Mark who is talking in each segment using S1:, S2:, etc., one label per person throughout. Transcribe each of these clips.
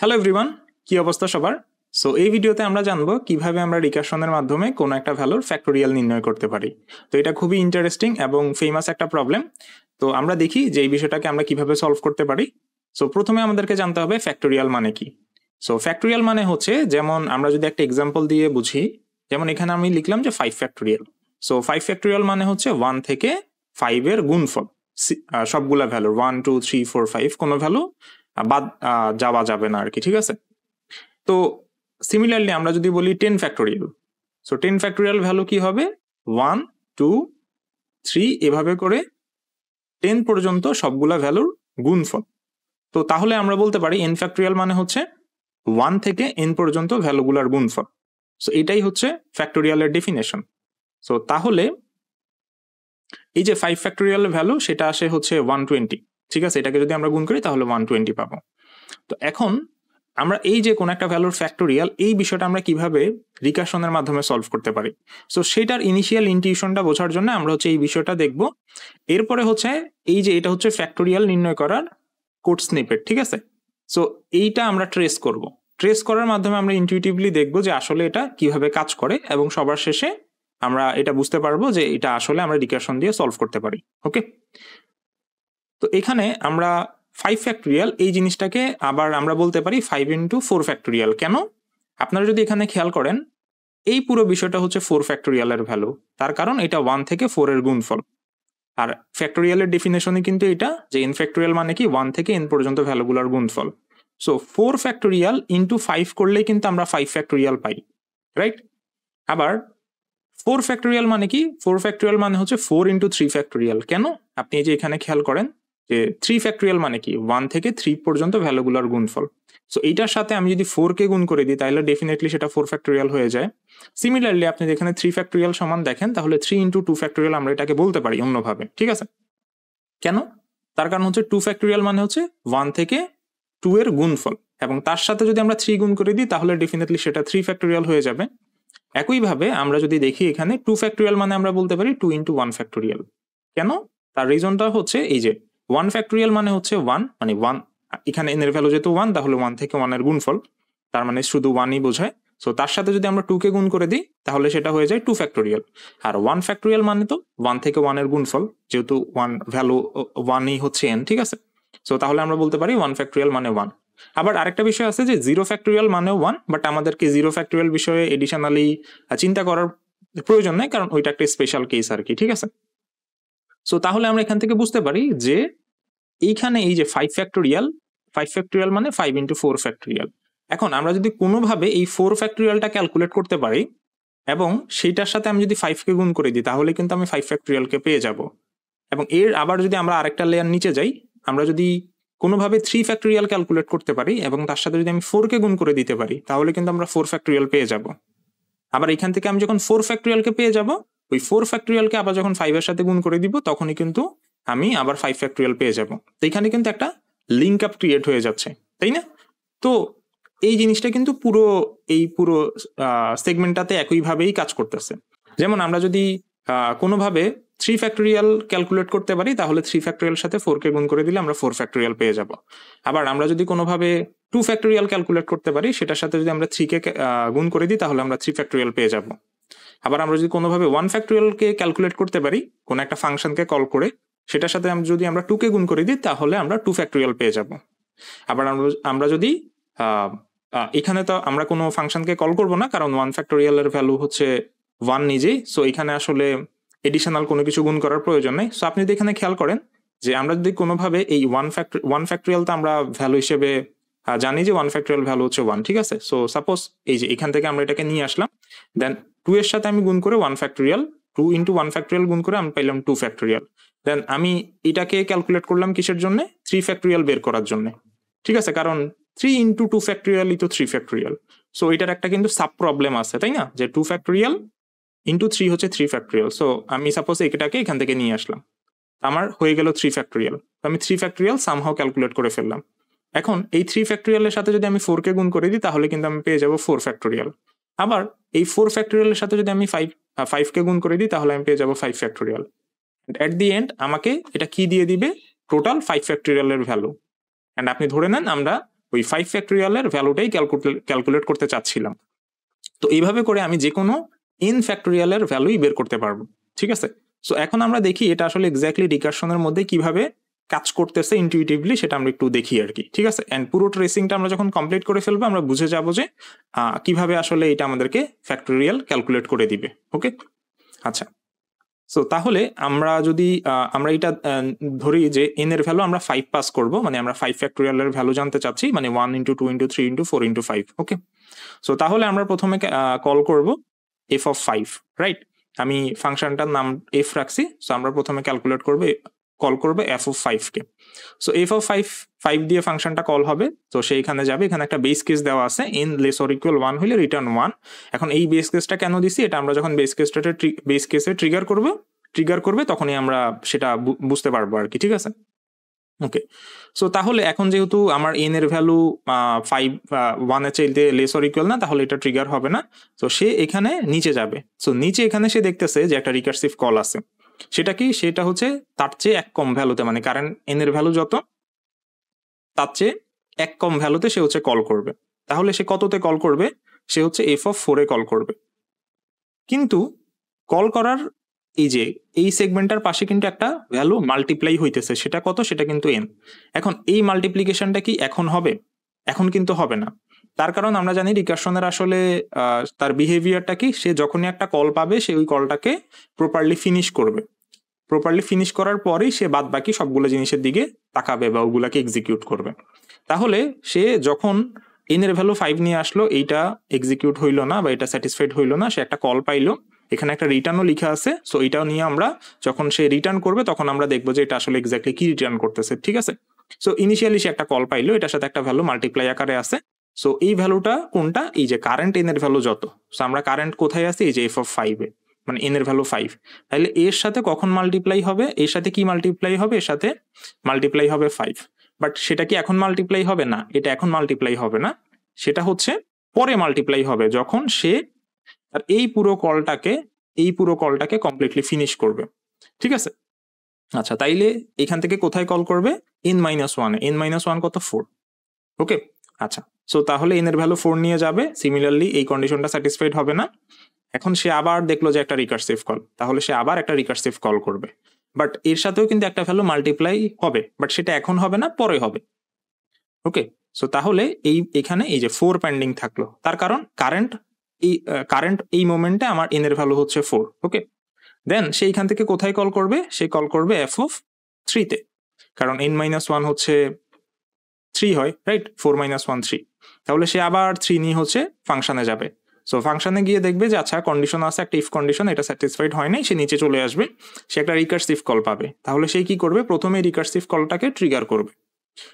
S1: Hello everyone, কি অবস্থা সবার? সো এই ভিডিওতে আমরা জানবো কিভাবে আমরা রিকার্শনের মাধ্যমে কোনো একটা ভ্যালুর ফ্যাক্টোরিয়াল নির্ণয় করতে পারি। তো এটা খুবই ইন্টারেস্টিং এবং ফেমাস একটা প্রবলেম। তো আমরা দেখি যে এই বিষয়টাকে আমরা কিভাবে সলভ করতে পারি। সো প্রথমে আমাদেরকে জানতে হবে ফ্যাক্টোরিয়াল মানে কি। সো ফ্যাক্টোরিয়াল মানে হচ্ছে, যেমন আমরা যদি একটা এক্সাম্পল দিয়ে বুঝি, যেমন এখানে আমি লিখলাম যে 5 ফ্যাক্টোরিয়াল। সো 5 ফ্যাক্টোরিয়াল মানে হচ্ছে 1 থেকে 5 এর গুণফল, সবগুলা ভ্যালু 1 2 3 4 5 কোনো ভ্যালু বাদ যাওয়া যাবে না আর কি, ঠিক আছে? তো সিমিলারলি আমরা যদি বলি 10 ফ্যাক্টোরিয়াল, সো 10 ফ্যাক্টোরিয়াল ভ্যালু কি হবে? 1 2 3 এভাবে করে 10 পর্যন্ত সবগুলা ভ্যালুর গুণফল। তো তাহলে আমরা বলতে পারি n ফ্যাক্টোরিয়াল মানে হচ্ছে 1 থেকে n পর্যন্ত ভ্যালুগুলার গুণফল। সো এটাই হচ্ছে ফ্যাক্টোরিয়ালের ডেফিনেশন। সো তাহলে এই যে 5 ফ্যাক্টোরিয়াল ভ্যালু সেটা আসে হচ্ছে 120, ঠিক আছে? এটাকে যদি আমরা গুণ করি তাহলে 120 পাবো। তো এখন আমরা এই যে কোন একটা ভ্যালুর ফ্যাক্টোরিয়াল, এই বিষয়টা আমরা কিভাবে রিকার্শনের মাধ্যমে সলভ করতে পারি, সো সেটার ইনিশিয়াল ইনটিউশনটা বোঝার জন্য আমরা হচ্ছে এই বিষয়টা দেখব। এরপরে হচ্ছে এই যে এটা হচ্ছে ফ্যাক্টোরিয়াল নির্ণয় করার কোড স্নিপেট, ঠিক আছে? সো এইটা আমরা ট্রেস করব। ট্রেস করার মাধ্যমে আমরা ইনটিউটিভলি দেখব যে আসলে এটা কিভাবে কাজ করে, এবং সবার শেষে আমরা এটা বুঝতে পারবো যে এটা আসলে আমরা রিকার্শন দিয়ে সলভ করতে পারি। ওকে, তো এখানে আমরা 5 ফ্যাক্টোরিয়াল এই জিনিসটাকে আবার আমরা বলতে পারি 5 ইন্টু 4 ফ্যাক্টোরিয়াল। কেন? আপনারা যদি এখানে খেয়াল করেন, এই পুরো বিষয়টা হচ্ছে 4 ফ্যাক্টোরিয়ালের ভ্যালু, তার কারণ এটা 1 থেকে 4 এর গুণফল। আর ফ্যাক্টোরিয়ালের ডেফিনেশনই কিন্তু এটা যে n ফ্যাক্টোরিয়াল মানে কি 1 থেকে n পর্যন্ত ভ্যালুগুলোর গুণফল। সো 4 ফ্যাক্টোরিয়াল ইন্টু 5 করলেই কিন্তু আমরা 5 ফ্যাক্টোরিয়াল পাই, রাইট? আবার 4 ফ্যাক্টোরিয়াল মানে কি? 4 ফ্যাক্টোরিয়াল মানে হচ্ছে 4 ইন্টু 3 ফ্যাক্টোরিয়াল। কেন? আপনি এই যে এখানে খেয়াল করেন যে 3 ফ্যাক্টোরিয়াল মানে কি 1 থেকে 3 পর্যন্ত ভ্যালুগুলোর গুণফল। সো এইটার সাথে আমি যদি 4 কে গুণ করে দিই তাহলে ডেফিনেটলি সেটা 4 ফ্যাক্টোরিয়াল হয়ে যায়। সিমিলারলি আপনি যেখানে 3 ফ্যাক্টোরিয়াল সমান দেখেন, তাহলে 3 ইন্টু 2 ফ্যাক্টোরিয়াল আমরা এটাকে বলতে পারি অন্যভাবে, ঠিক আছে? কেন? তার কারণ হচ্ছে 2 ফ্যাক্টোরিয়াল মানে হচ্ছে 1 থেকে 2 এর গুণফল, এবং তার সাথে যদি আমরা 3 গুণ করে দিই তাহলে ডেফিনেটলি সেটা 3 ফ্যাক্টোরিয়াল হয়ে যাবে। একইভাবে আমরা যদি দেখি এখানে 2 ফ্যাক্টোরিয়াল মানে আমরা বলতে পারি 2 ইন্টু 1 ফ্যাক্টোরিয়াল। কেন? তার রিজনটা হচ্ছে এই যে 1 ফ্যাক্টোরিয়াল মানে হচ্ছে 1, মানে 1, এখানে n এর ভ্যালু যেহেতু 1 তাহলে 1 থেকে 1 এর গুণফল, তার মানে শুধু 1ই বোঝায়। সো তার সাথে যদি আমরা 2 কে গুণ করে দিই তাহলে সেটা হয়ে যায় 2 ফ্যাক্টোরিয়াল। আর 1 ফ্যাক্টোরিয়াল মানে তো 1 থেকে 1 এর গুণফল, যেহেতু 1 ভ্যালু 1ই হচ্ছে n, ঠিক আছে? সো তাহলে আমরা বলতে পারি 1 ফ্যাক্টোরিয়াল মানে 1। আবার আরেকটা বিষয় আছে যে 0 ফ্যাক্টোরিয়াল মানেও 1, বাট আমাদেরকে 0 ফ্যাক্টোরিয়াল বিষয়ে এডিশনালি চিন্তা করার প্রয়োজন নেই, কারণ ওইটা একটা স্পেশাল কেস আর কি, ঠিক আছে? সো তাহলে আমরা এখান থেকে বুঝতে পারি যে এইখানে এই যে 5 ফ্যাক্টোরিয়াল মানে 5 ইন্টু 4 ফ্যাক্টোরিয়াল। এখন আমরা যদি কোনোভাবে এই 4 ফ্যাক্টোরিয়ালটা ক্যালকুলেট করতে পারি এবং সেইটার সাথে আমি যদি 5 কে গুণ করে দিই তাহলে কিন্তু আমি 5 ফ্যাক্টোরিয়ালকে পেয়ে যাব। এবং এর আবার যদি আমরা আরেকটা লেয়ার নিচে যাই, আমরা যদি কোনোভাবে 3 ফ্যাক্টোরিয়াল ক্যালকুলেট করতে পারি এবং তার সাথে যদি আমি 4 কে গুণ করে দিতে পারি তাহলে কিন্তু আমরা 4 ফ্যাক্টোরিয়াল পেয়ে যাব। আবার এখান থেকে আমি যখন 4 ফ্যাক্টোরিয়ালকে পেয়ে যাব, ওই 4 ফ্যাক্টোরিয়ালকে আবার যখন 5 এর সাথে গুণ করে দিব তখনই কিন্তু আমি আবার 5 ফ্যাক্টোরিয়াল পেয়ে যাব। তো এখানে কিন্তু একটা লিঙ্ক আপ ক্রিয়েট হয়ে যাচ্ছে, তাই না? তো এই জিনিসটা কিন্তু পুরো সেগমেন্টটাতে একইভাবেই কাজ করতেছে। যেমন আমরা যদি কোনোভাবে 3 ফ্যাক্টোরিয়াল ক্যালকুলেট করতে পারি তাহলে 3 ফ্যাক্টোরিয়াল সাথে 4 কে গুণ করে দিলে আমরা 4 ফ্যাক্টোরিয়াল পেয়ে যাব। আবার আমরা যদি কোনোভাবে 2 ফ্যাক্টোরিয়াল ক্যালকুলেট করতে পারি, সেটার সাথে যদি আমরা 3 কে গুণ করে দিই তাহলে আমরা 3 ফ্যাক্টোরিয়াল পেয়ে যাব। আবার আমরা যদি কোনোভাবে 1 ফ্যাক্টোরিয়ালকে ক্যালকুলেট করতে পারি কোন একটা ফাংশনকে কল করে, সেটার সাথে যদি আমরা 2 কে গুণ করে দিই তাহলে আমরা 2 ফ্যাক্টোরিয়াল পেয়ে যাব। আবার আমরা যদি এখানে তো আমরা কোনো ফাংশনকে কল করব না, কারণ 1 ফ্যাক্টোরিয়ালের ভ্যালু হচ্ছে 1 নিজেই, সো এখানে আসলে এডিশনাল কোনো কিছু গুণ করার প্রয়োজন নেই। সো আপনি যদি এখানে খেয়াল করেন যে আমরা যদি কোনোভাবে এই 1 ফ্যাক্টোরিয়াল তো আমরা ভ্যালু হিসেবে জানি যে 1 ফ্যাক্টোরিয়াল ভ্যালু হচ্ছে 1, ঠিক আছে? সো সাপোজ এই যে এখান থেকে আমরা এটাকে নিয়ে আসলাম, দেন 2 এর সাথে আমি গুণ করে 1 ফ্যাক্টোরিয়াল, 2 ইন্টু 1 ফ্যাক্টোরিয়াল গুণ করে আমি পাইলাম 2 ফ্যাক্টোরিয়াল। দেন আমি এটাকে ক্যালকুলেট করলাম কিসের জন্য? 3 ফ্যাক্টোরিয়াল বের করার জন্য, ঠিক আছে? কারণ 3 ইন্টু 2 ফ্যাক্টোরিয়ালই তো 3 ফ্যাক্টোরিয়াল। সো এটার একটা কিন্তু সাব প্রবলেম আছে, তাই না? যে 2 ফ্যাক্টোরিয়াল ইন্টু 3 হচ্ছে 3 ফ্যাক্টোরিয়াল। সো আমি সাপোজ এটাকে এখান থেকে নিয়ে আসলাম, আমার হয়ে গেল 3 ফ্যাক্টোরিয়াল। আমি 3 ফ্যাক্টোরিয়াল সামহাও ক্যালকুলেট করে ফেললাম। এখন এই 3 ফ্যাক্টোরিয়ালের সাথে যদি আমি 4 কে গুণ করে দিই তাহলে কিন্তু আমি পেয়ে যাব 4 ফ্যাক্টোরিয়াল। আবার এই 4 ফ্যাক্টোরিয়ালের সাথে যদি আমি 5 কে গুণ করে দিই তাহলে আমি পেয়ে যাব 5 ফ্যাক্টোরিয়াল। এট দি এন্ড আমাকে এটা কি দিয়ে দিবে? Total 5 ফ্যাক্টোরিয়ালের value. এন্ড আপনি ধরে নেন আমরা ওই 5 ফ্যাক্টোরিয়ালের ভ্যালুটাই ক্যালকুলেট করতে চাচ্ছিলাম। তো এইভাবে করে আমি যে কোনো n ফ্যাক্টোরিয়ালের ভ্যালুই বের করতে পারবো, ঠিক আছে। সো এখন আমরা দেখি এটা আসলে এক্স্যাক্টলি রিকারশনের মধ্যে কিভাবে কাজ করতেছে ইনটিউটিভলি, সেটা আমরা একটু দেখি আর কি, ঠিক আছে। এন্ড পুরো ট্রেসিংটা আমরা যখন কমপ্লিট করে ফেলবো আমরা বুঝে যাবো যে কিভাবে আসলে এটা আমাদেরকে ফ্যাক্টোরিয়াল ক্যালকুলেট করে দিবে। ওকে, আচ্ছা। সো তাহলে আমরা যদি আমরা এটা ধরি যে n এর ভ্যালু আমরা 5 পাস করব, মানে আমরা 5 ফ্যাক্টোরিয়ালের ভ্যালু জানতে চাচ্ছি, মানে 1 ইন্টু 2 ইন্টু 3 ইন্টু 4 ইন্টু 5। ওকে, সো তাহলে আমরা প্রথমে কল করব f অফ 5, রাইট। আমি ফাংশনটার নাম f রাখছি। সো আমরা প্রথমে ক্যালকুলেট করব, কল করবে f of 5 K. So f of 5 দিয়ে ফাংশনটা কল হবে। তো সেইখানে যাবে, এখানে একটা বেস কেস দেওয়া আছে, n লেস অর ইকুয়াল 1 হলে রিটার্ন 1। এখন এই বেস কেসটা কেন দিছি, এটা আমরা যখন বেস কেসে ট্রিগার করবে তখনই আমরা সেটা বুঝতে পারবো আর কি, ঠিক আছে। ওকে, সো তাহলে এখন যেহেতু আমার n এর ভ্যালু 5 1 এর চাইতে লেস অর ইকুয়াল না, তাহলে এটা ট্রিগার হবে না। তো সে এখানে নিচে যাবে। সো নিচে এখানে সে দেখতেছে যে একটা রিকার্সিভ কল আছে। সেটা কি, সেটা হচ্ছে তার চেয়ে এক কম ভ্যালুতে, মানে কারেন্ট n এর ভ্যালু যত তার চেয়ে এক কম ভ্যালুতে সে হচ্ছে কল করবে। তাহলে সে কততে কল করবে, সে হচ্ছে f অফ 4 এ কল করবে। কিন্তু কল করার এই সেগমেন্টটার পাশে কিন্তু একটা ভ্যালু মাল্টিপ্লাই হইতেছে, সেটা কত, সেটা কিন্তু n। এখন এই মাল্টিপ্লিকেশনটা কি এখন হবে? এখন কিন্তু হবে না। তার কারণ আমরা জানি রিকারশনের আসলে তার বিহেভিয়ারটা কি, সে যখনই একটা কল পাবে সে ওই কলটাকে প্রপারলি ফিনিশ করবে। প্রপারলি ফিনিশ করার পরেই সে বাদ বাকি সবগুলো জিনিসের দিকে তাকাবে বা ওগুলাকে এক্সিকিউট করবে। তাহলে সে যখন n এর ভ্যালু 5 নিয়ে আসলো, এইটা এক্সিকিউট হইলো না বা এটা স্যাটিসফাইড হইলো না, সে একটা কল পাইলো, এখানে একটা রিটার্নও লিখা আছে। সো এটাও নিয়ে আমরা যখন সে রিটার্ন করবে তখন আমরা দেখবো যে এটা আসলে এক্স্যাক্টলি কি রিটার্ন করতেছে, ঠিক আছে। সো ইনিশিয়ালি সে একটা কল পাইলো, এটার সাথে একটা ভ্যালু মাল্টিপ্লাই আকারে আছে। সো এই ভ্যালুটা কোনটা, এই যে কারেন্ট n এর ভ্যালু যত। সো আমরা কারেন্ট কোথায় আছি, এই যে f অফ 5 এ, মানে n এর ভ্যালু 5। তাহলে এর সাথে কখন মাল্টিপ্লাই হবে, এর সাথে কি মাল্টিপ্লাই হবে, এর সাথে মাল্টিপ্লাই হবে 5। বাট সেটা কি এখন মাল্টিপ্লাই হবে না, এটা এখন মাল্টিপ্লাই হবে না, সেটা হচ্ছে পরে মাল্টিপ্লাই হবে যখন সে আর এই পুরো কলটাকে কমপ্লিটলি ফিনিশ করবে, ঠিক আছে। আচ্ছা, তাইলে এখান থেকে কোথায় কল করবে, n-1 এ। n-1 কত, 4। ওকে, আচ্ছা। সো তাহলে n এর ভ্যালু 4 নিয়ে যাবে। সিমিলারলি এই কন্ডিশনটা স্যাটিসফাইড হবে না। এখন সে আবার দেখলো যে একটা রিকার্সিভ কল, তাহলে সে আবার একটা রিকার্সিভ কল করবে। বাট এর সাথেও কিন্তু একটা ভ্যালু মাল্টিপ্লাই হবে, বাট সেটা এখন হবে না, পরে হবে। ওকে, সো তাহলে এখানে এই যে 4 পেন্ডিং থাকলো, তার কারণ কারেন্ট এই মোমেন্টে আমার n এর ভ্যালু হচ্ছে 4। ওকে, দেন সেইখান থেকে কোথায় কল করবে, সে কল করবে f অফ 3 তে, কারণ n-1 হচ্ছে 3 হয়, রাইট। 4-1 3। তাহলে সে আবার 3 নিয়ে হচ্ছে ফাংশনে যাবে। সো ফাংশনে গিয়ে দেখবে যে আচ্ছা কন্ডিশন আছে একটা, ইফ কন্ডিশন, এটা স্যাটিসফাইড হয় নাই, সে নিচে চলে আসবে, সে একটা রিকার্সিভ কল পাবে। তাহলে সে কি করবে, প্রথমে রিকার্সিভ কলটাকে ট্রিগার করবে।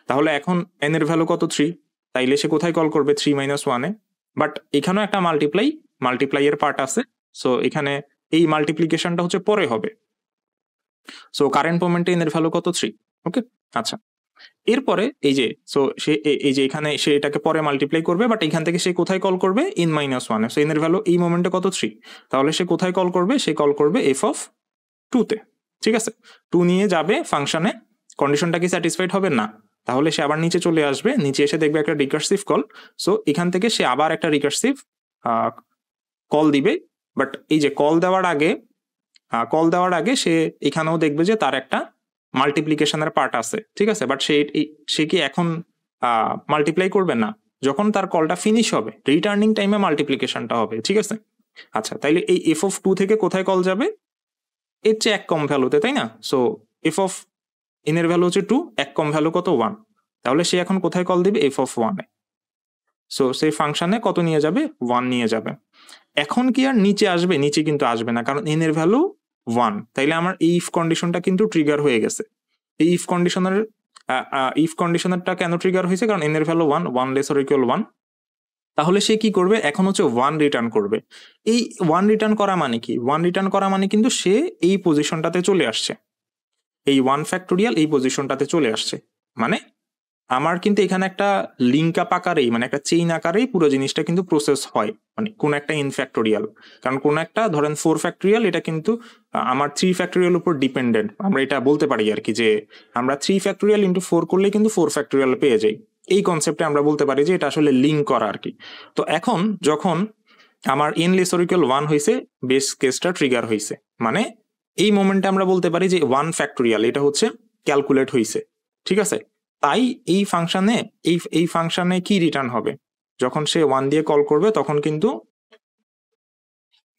S1: তাহলে এখন n এর ভ্যালু কত, 3। তাইলে সে কোথায় কল করবে, 3-1 এ। বাট এখানেও একটা মাল্টিপ্লাই এর পার্ট আছে। সো এখানে এই মাল্টিপ্লিকেশনটা হচ্ছে পরে হবে। সো কারেন্ট মোমেন্টে n এর ভ্যালু কত, 3। ওকে, আচ্ছা। এরপরে এই যে এই যে এখানে সে এটাকে পরে মাল্টিপ্লাই করবে, বাট এখান থেকে সে কোথায় কল করবে, n-1 এ। সো n এর ভ্যালু এই মোমেন্টে কত, 3। তাহলে সে কোথায় কল করবে, সে কল করবে f অফ 2 তে, ঠিক আছে। 2 নিয়ে যাবে ফাংশনে, কন্ডিশনটা কি স্যাটিসফাইড হবে না, তাহলে সে আবার নিচে চলে আসবে, নিচে এসে দেখবে একটা রিকার্সিভ কল। সো এখান থেকে সে আবার একটা রিকার্সিভ কল দিবে। বাট এই যে কল দেওয়ার আগে সে এখানেও দেখবে যে তার একটা মাল্টিপ্লিকেশনের পার্ট আছে, ঠিক আছে। বাট সে কি এখন মাল্টিপ্লাই করবে না, যখন তার কলটা ফিনিশ হবে, রিটার্নিং টাইমে মাল্টিপ্লিকেশনটা হবে, ঠিক আছে। আচ্ছা, তাইলে এই f অফ 2 থেকে কোথায় কল যাবে, এর চেয়ে এক কম ভ্যালুতে, তাই না। সো f অফ n এর ভ্যালু হচ্ছে 2, এক কম ভ্যালু কত, 1। তাহলে সে এখন কোথায় কল দিবে, f অফ 1 এ। সো সেই ফাংশনে কত নিয়ে যাবে, 1 নিয়ে যাবে। এখন কি আর নিচে আসবে, নিচে কিন্তু আসবে না, কারণ n এর ভ্যালু 1। তাইলে আমার এই ইফ কন্ডিশনটা কিন্তু ট্রিগার হয়ে গেছে। এই ইফ কন্ডিশনারটা কেন ট্রিগার হয়েছে, কারণ n এর ভ্যালু 1 লেস অর ইকুয়াল 1। তাহলে সে কি করবে, এখন হচ্ছে 1 রিটার্ন করবে। এই 1 রিটার্ন করা মানে কি, 1 রিটার্ন করা মানে কিন্তু সে এই পজিশনটাতে চলে আসছে, এই 1 ফ্যাক্টোরিয়াল এই পজিশনটাতে চলে আসছে। মানে আমার কিন্তু এখানে একটা লিঙ্ক আপ আকারেই, মানে একটা চেইন আকারেই পুরো জিনিসটা কিন্তু প্রসেস হয়, মানে কোন একটা n ফ্যাক্টোরিয়াল। কারণ কোন একটা ধরেন 4 ফ্যাক্টোরিয়াল, এটা কিন্তু আমার 3 ফ্যাক্টোরিয়াল উপর ডিপেন্ডেন্ট। আমরা এটা বলতে পারি আর কি যে আমরা 3 ফ্যাক্টোরিয়াল ইন্টু 4 করলেই কিন্তু 4 ফ্যাক্টোরিয়াল পেয়ে যাই। এই কনসেপ্টে আমরা বলতে পারি যে এটা আসলে লিঙ্ক করা আর কি। তো এখন যখন আমার n লেস অর ইকুয়াল 1 হয়েছে, বেস কেসটা ট্রিগার হয়েছে, মানে এই মোমেন্টে আমরা বলতে পারি যে 1 ফ্যাক্টোরিয়াল এটা হচ্ছে ক্যালকুলেট হয়েছে, ঠিক আছে। তাই এই ফাংশনে কি রিটার্ন হবে, যখন সে 1 দিয়ে কল করবে তখন কিন্তু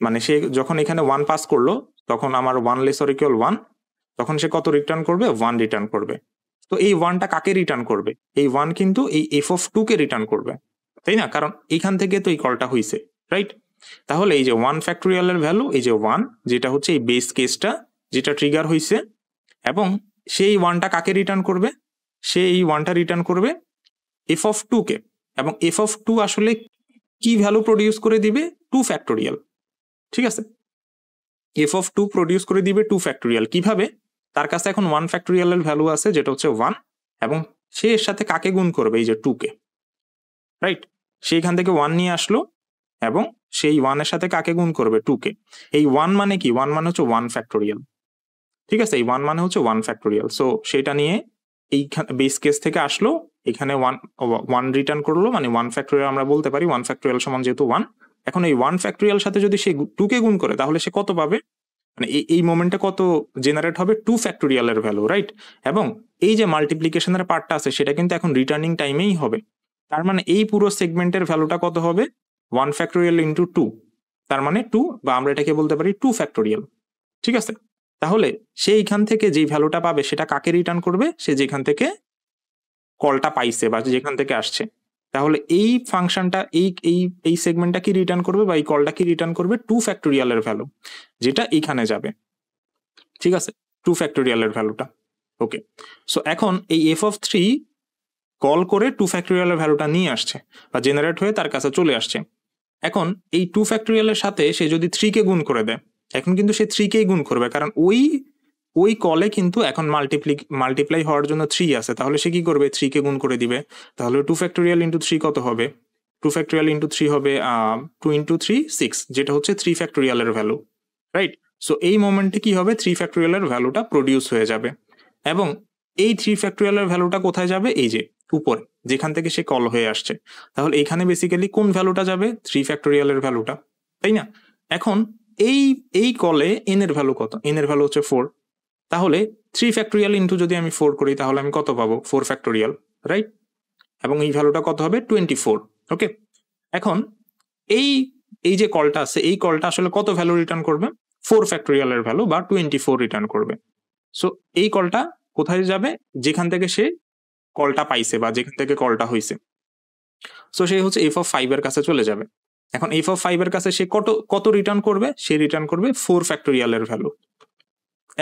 S1: মানে সে যখন এখানে 1 পাস করলো তখন আমার 1 লেস অর ইকুয়াল 1, তখন সে কত রিটার্ন করবে, 1 রিটার্ন করবে। তো এই 1টা কাকে রিটার্ন করবে, এই 1 কিন্তু এই f(2) কে রিটার্ন করবে, তাই না, কারণ এইখান থেকে তো এই কলটা হয়েছে, রাইট। তাহলে এই যে 1 ফ্যাক্টোরিয়ালের ভ্যালু, এই যে 1 যেটা হচ্ছে এই বেস কেসটা যেটা ট্রিগার হয়েছে, এবং সেই 1টা কাকে রিটার্ন করবে, সে এই 1টা রিটার্ন করবে f(2) কে, এবং f(2) আসলে কি ভ্যালু প্রডিউস করে দিবে, 2 ফ্যাক্টোরিয়াল, ঠিক আছে। f(2) প্রডিউস করে দিবে 2 ফ্যাক্টোরিয়াল। কিভাবে, তার কাছে এখন 1 ফ্যাক্টোরিয়ালের ভ্যালু আছে যেটা হচ্ছে 1, এবং সে এর সাথে কাকে গুণ করবে, এই যে 2 কে, রাইট। সেইখান থেকে 1 নিয়ে আসলো এবং সেই 1 এর সাথে কাকে গুণ করবে, 2 কে। এই 1 মানে কি, 1 মানে হচ্ছে 1 ফ্যাক্টোরিয়াল, ঠিক আছে, এই 1 মানে হচ্ছে 1 ফ্যাক্টোরিয়াল। সো সেটা নিয়ে এইখানে বেস কেস থেকে আসলো, এখানে 1 রিটার্ন করলো, মানে 1 ফ্যাক্টোরিয়াল আমরা বলতে পারি 1 ফ্যাক্টোরিয়াল সমান যেহেতু 1। এখন এই 1 ফ্যাক্টোরিয়াল সাথে যদি সে 2 কে গুণ করে তাহলে সে কত পাবে, মানে এই মোমেন্টে কত জেনারেট হবে, 2 ফ্যাক্টোরিয়ালের ভ্যালু, রাইট। এবং এই যে মাল্টিপ্লিকেশনের পার্টটা আছে সেটা কিন্তু এখন রিটার্নিং টাইমেই হবে, তার মানে এই পুরো সেগমেন্টের ভ্যালুটা কত হবে, 1 ফ্যাক্টোরিয়াল ইন্টু 2, তার মানে 2, বা আমরা এটাকে বলতে পারি 2 ফ্যাক্টোরিয়াল, ঠিক আছে। তাহলে সে এইখান থেকে যেই ভ্যালুটা পাবে সেটা কাকে রিটার্ন করবে, সে যেখান থেকে কলটা পাইছে বা যেখান থেকে আসছে। তাহলে এই ফাংশনটা এই সেগমেন্টটা কি রিটার্ন করবে, বা এই কলটা কি রিটার্ন করবে, 2 ফ্যাক্টোরিয়ালের ভ্যালু যেটা এখানে যাবে, ঠিক আছে, 2 ফ্যাক্টোরিয়ালের ভ্যালুটা। ওকে, সো এখন এই f(3) কল করে 2 ফ্যাক্টোরিয়ালের ভ্যালুটা নিয়ে আসছে বা জেনারেট হয়ে তার কাছে চলে আসছে। এখন এই 2 ফ্যাক্টোরিয়ালের সাথে সে যদি 3 কে গুণ করে দেয়, এখন কিন্তু সে 3 কেই গুণ করবে, কারণ ওই কলে কিন্তু এখন মাল্টিপ্লাই হওয়ার জন্য 3 আছে, তাহলে সে কি করবে, 3 কে গুণ করে দিবে। তাহলে 2 ফ্যাক্টোরিয়াল ইন্টু 3 কত হবে, 2 ফ্যাক্টোরিয়াল ইন্টু 3 হবে 2 ইন্টু 3 6, যেটা হচ্ছে 3 ফ্যাক্টোরিয়ালের ভ্যালু, রাইট। সো এই মোমেন্টে কি হবে, 3 ফ্যাক্টোরিয়ালের ভ্যালুটা প্রডিউস হয়ে যাবে, এবং এই 3 ফ্যাক্টোরিয়ালের ভ্যালুটা কোথায় যাবে, এই যে উপরে যেখান থেকে সে কল হয়ে আসছে। তাহলে এইখানে বেসিক্যালি কোন ভ্যালুটা যাবে, 3 ফ্যাক্টোরিয়ালের ভ্যালুটা, তাই না। এখন এই কলে n এর ভ্যালু কত, n এর ভ্যালু হচ্ছে 4, তাহলে 3 ফ্যাক্টোরিয়াল ইন্টু যদি আমি 4 করি তাহলে আমি কত পাবো, 4 ফ্যাক্টোরিয়াল, রাইট। এবং এই ভ্যালুটা কত হবে, 24। ওকে, এখন এই যে কলটা আছে, এই কলটা আসলে কত ভ্যালু রিটার্ন করবে, 4 ফ্যাক্টোরিয়ালের ভ্যালু বা 24 রিটার্ন করবে। সো এই কলটা কোথায় যাবে, যেখান থেকে সে কলটা পাইছে বা যেখান থেকে কলটা হয়েছে। সো সে হচ্ছে f(5) এর কাছে চলে যাবে। এখন f(5) এর কাছে সে কত রিটার্ন করবে, সে রিটার্ন করবে 4 ফ্যাক্টোরিয়ালের ভ্যালু।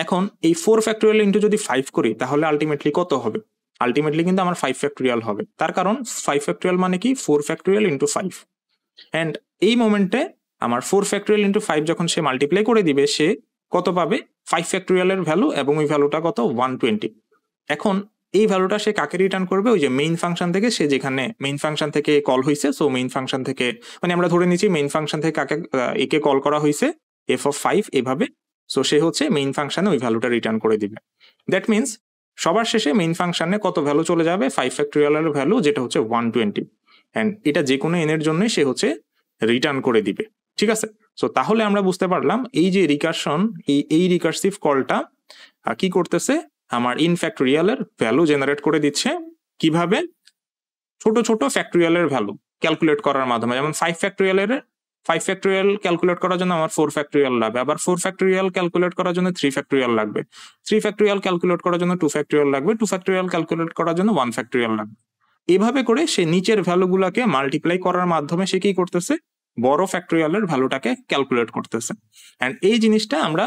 S1: এখন এই 4 ফ্যাক্টোরিয়াল ইন্টু যদি 5 করি তাহলে আলটিমেটলি কত হবে, আলটিমেটলি কিন্তু আমার 5 ফ্যাক্টোরিয়াল হবে, তার কারণ 5 ফ্যাক্টোরিয়াল মানে কি, 4 ফ্যাক্টোরিয়াল ইন্টু 5। অ্যান্ড এই মোমেন্টে আমার 4 ফ্যাক্টোরিয়াল ইন্টু 5 যখন সে মাল্টিপ্লাই করে দিবে, সে কত পাবে, 5 ফ্যাক্টোরিয়ালের ভ্যালু, এবং ওই ভ্যালুটা কত, 120। এখন এই ভ্যালুটা সে কাকে রিটার্ন করবে, ওই যে মেইন ফাংশন থেকে, সে যেখানে মেইন ফাংশন থেকে কল হয়েছে, সো মেইন ফাংশন থেকে, মানে আমরা ধরে নিচ্ছি মেইন ফাংশন থেকে কাকে একে কল করা হয়েছে, f(5) এভাবে। সো সে হচ্ছে মেইন ফাংশনে ওই ভ্যালুটা রিটার্ন করে দিবে। দ্যাট মিনস সবার শেষে মেইন ফাংশনে কত ভ্যালু চলে যাবে, 5 ফ্যাক্টোরিয়ালের ভ্যালু, যেটা হচ্ছে 120, অ্যান্ড এটা যে কোনো n এর জন্যই সে হচ্ছে রিটার্ন করে দিবে, ঠিক আছে। সো তাহলে আমরা বুঝতে পারলাম এই যে রিকারশন, এই রিকার্সিভ কলটা কি করতেছে, আমার ইন ফ্যাক্টোরিয়ালের ভ্যালু জেনারেট করে দিচ্ছে, কিভাবে, ছোট ছোট ফ্যাক্টোরিয়ালের ভ্যালু ক্যালকুলেট করার মাধ্যমে। যেমন 5 ফ্যাক্টোরিয়াল ক্যালকুলেট করার জন্য আমার 4 ফ্যাক্টোরিয়াল লাগবে, আবার 4 ফ্যাক্টোরিয়াল ক্যালকুলেট করার জন্য 3 ফ্যাক্টোরিয়াল লাগবে, 3 ফ্যাক্টোরিয়াল ক্যালকুলেট করার জন্য 2 ফ্যাক্টোরিয়াল লাগবে, 2 ফ্যাক্টোরিয়াল ক্যালকুলেট করার জন্য 1 ফ্যাক্টোরিয়াল লাগবে। এভাবে করে সে নিচের ভ্যালুগুলোকে মাল্টিপ্লাই করার মাধ্যমে সে কি করতেছে, বড় ফ্যাক্টোরিয়ালের ভ্যালুটাকে ক্যালকুলেট করতেছে। অ্যান্ড এই জিনিসটা আমরা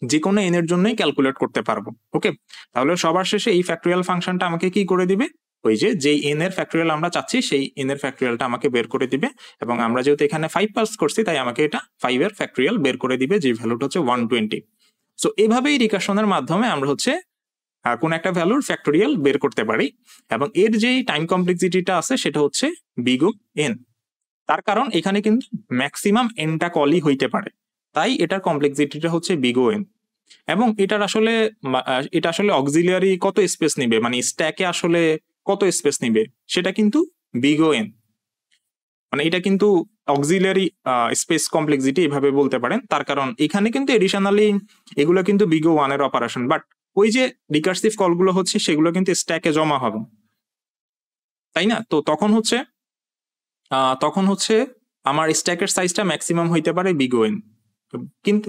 S1: যে কোনো n এর জন্যই ক্যালকুলেট করতে পারবো। ওকে, তাহলে সবার শেষে এই ফ্যাক্টোরিয়াল ফাংশনটা আমাকে কি করে দিবে, ওই যে যেই n এর ফ্যাক্টোরিয়াল আমরা চাচ্ছি সেই n এর ফ্যাক্টোরিয়ালটা আমাকে বের করে দিবে, এবং আমরা যেহেতু এখানে 5 পাস করছি তাই আমাকে এটা 5 এর ফ্যাক্টোরিয়াল বের করে দিবে, যে ভ্যালুটা হচ্ছে 120। সো এভাবেই রিকারশনের মাধ্যমে আমরা হচ্ছে কোন একটা ভ্যালুর ফ্যাক্টোরিয়াল বের করতে পারি, এবং এর যেই টাইম কমপ্লেক্সিটিটা আছে সেটা হচ্ছে বিগ n, তার কারণ এখানে কিন্তু ম্যাক্সিমাম nটা কলই হইতে পারে, তাই এটার কমপ্লেক্সিটিটা হচ্ছে বিগ n। এবং এটা আসলে অক্সিলিয়ারি কত স্পেস নিবে, মানে স্ট্যাকে আসলে কত স্পেস নিবে, সেটা কিন্তু বিগ ও এন। মানে এটা কিন্তু অক্সিলারি স্পেস কমপ্লেক্সিটি এভাবে বলতে পারেন। তার কারণ এখানে কিন্তু এডিশনালি এগুলো কিন্তু বিগ ও ওয়ানের অপারেশন, বাট ওই যে রিকার্সিভ কলগুলো হচ্ছে সেগুলো কিন্তু স্ট্যাকে জমা হবে, তাই না? তো তখন হচ্ছে আমার স্ট্যাকের সাইজটা ম্যাক্সিমাম হইতে পারে বিগ ও এন, কিন্তু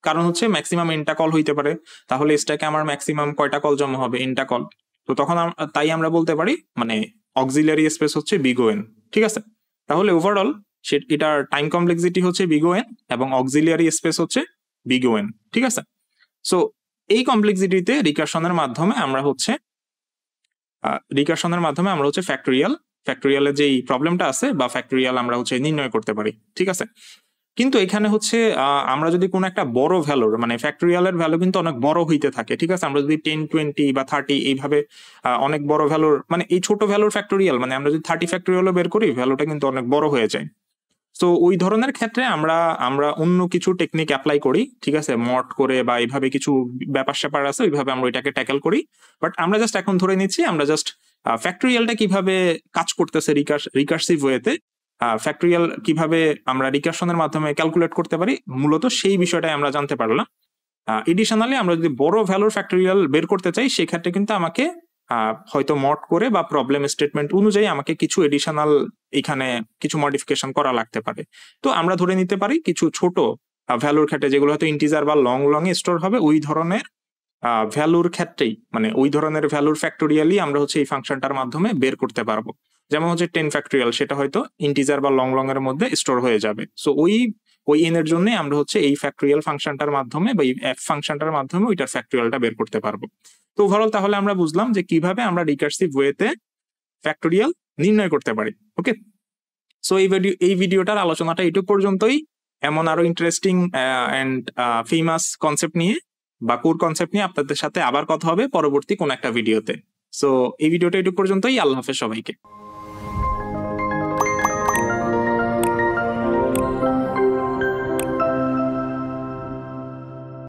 S1: কারণ হচ্ছে ম্যাক্সিমাম এনটা কল হইতে পারে, তাহলে স্ট্যাকে আমার ম্যাক্সিমাম কয়টা কল জমা হবে, এনটা কল। তো তখন তাই আমরা বলতে পারি মানে অক্সিলারি স্পেস হচ্ছে বিগ ও এন, ঠিক আছে? তাহলে ওভারঅল এটার টাইম কমপ্লেক্সিটি হচ্ছে বিগ ও এন এবং অক্সিলারি স্পেস হচ্ছে বিগ ও এন, ঠিক আছে? সো এই কমপ্লেক্সিটিতে রিকার্শনের মাধ্যমে আমরা হচ্ছে ফ্যাক্টোরিয়ালের যেই প্রবলেমটা আছে বা ফ্যাক্টোরিয়াল আমরা হচ্ছে নির্ণয় করতে পারি, ঠিক আছে? কিন্তু এখানে হচ্ছে আমরা যদি কোনো একটা বড় ভ্যালুর মানে ফ্যাক্টোরিয়ালের ভ্যালু কিন্তু অনেক বড় হইতে থাকে, ঠিক আছে? আমরা যদি 10, 20 বা 30 এইভাবে অনেক বড় ভ্যালুর মানে এই ছোট ভ্যালুর ফ্যাক্টোরিয়াল মানে আমরা যদি 30 ফ্যাক্টোরিয়ালও বের করি, ভ্যালুটা কিন্তু অনেক বড় হয়ে যায়। তো ওই ধরনের ক্ষেত্রে আমরা অন্য কিছু টেকনিক অ্যাপ্লাই করি, ঠিক আছে? মড করে বা এইভাবে কিছু ব্যাপার স্যাপার আছে, ওইভাবে আমরা ওইটাকে ট্যাকেল করি। বাট আমরা জাস্ট এখন ধরে নিচ্ছি আমরা জাস্ট ফ্যাক্টোরিয়ালটা কিভাবে কাজ করতেছে রিকার্সিভ ওয়েতে, ফ্যাক্টোরিয়াল কিভাবে আমরা রিকার্শনের মাধ্যমে ক্যালকুলেট করতে পারি, মূলত সেই বিষয়টাই আমরা জানতে পারলাম। এডিশনালি আমরা যদি বড় ভ্যালুর ফ্যাক্টোরিয়াল বের করতে চাই, সেক্ষেত্রে কিন্তু আমাকে হয়তো মড করে বা প্রবলেম স্টেটমেন্ট অনুযায়ী আমাকে কিছু এডিশনাল এখানে কিছু মডিফিকেশন করা লাগতে পারে। তো আমরা ধরে নিতে পারি কিছু ছোট ভ্যালুর ক্ষেত্রে যেগুলো হয়তো ইন্টিজার বা লং এ স্টোর হবে, ওই ধরনের ভ্যালুর ক্ষেত্রেই মানে ওই ধরনের ভ্যালুর ফ্যাক্টোরিয়ালই আমরা হচ্ছে এই ফাংশনটার মাধ্যমে বের করতে পারবো। যেমন হচ্ছে 10 ফ্যাক্টোরিয়াল, সেটা হয়তো ইন্টিজার বা লং এর মধ্যে স্টোর হয়ে যাবে। সো ওই এন এর জন্য আমরা হচ্ছে এই ফ্যাক্টোরিয়াল ফাংশনটার মাধ্যমে বা এই এফ ফাংশনটার মাধ্যমে ওইটার ফ্যাক্টোরিয়ালটা বের করতে পারবো। তো ওভারঅল তাহলে আমরা বুঝলাম যে কিভাবে আমরা রিকার্সিভ ওয়েতে ফ্যাক্টোরিয়াল নির্ণয় করতে পারি। ওকে, সো এই ভিডিওটার আলোচনাটা এইটুকু পর্যন্তই। এমন আরো ইন্টারেস্টিং এন্ড ফেমাস কনসেপ্ট নিয়ে বা কোর কনসেপ্ট নিয়ে আপনাদের সাথে আবার কথা হবে পরবর্তী কোন একটা ভিডিওতে। সো এই ভিডিওটা এইটুকু পর্যন্তই। আল্লাহ হাফেজ সবাইকে।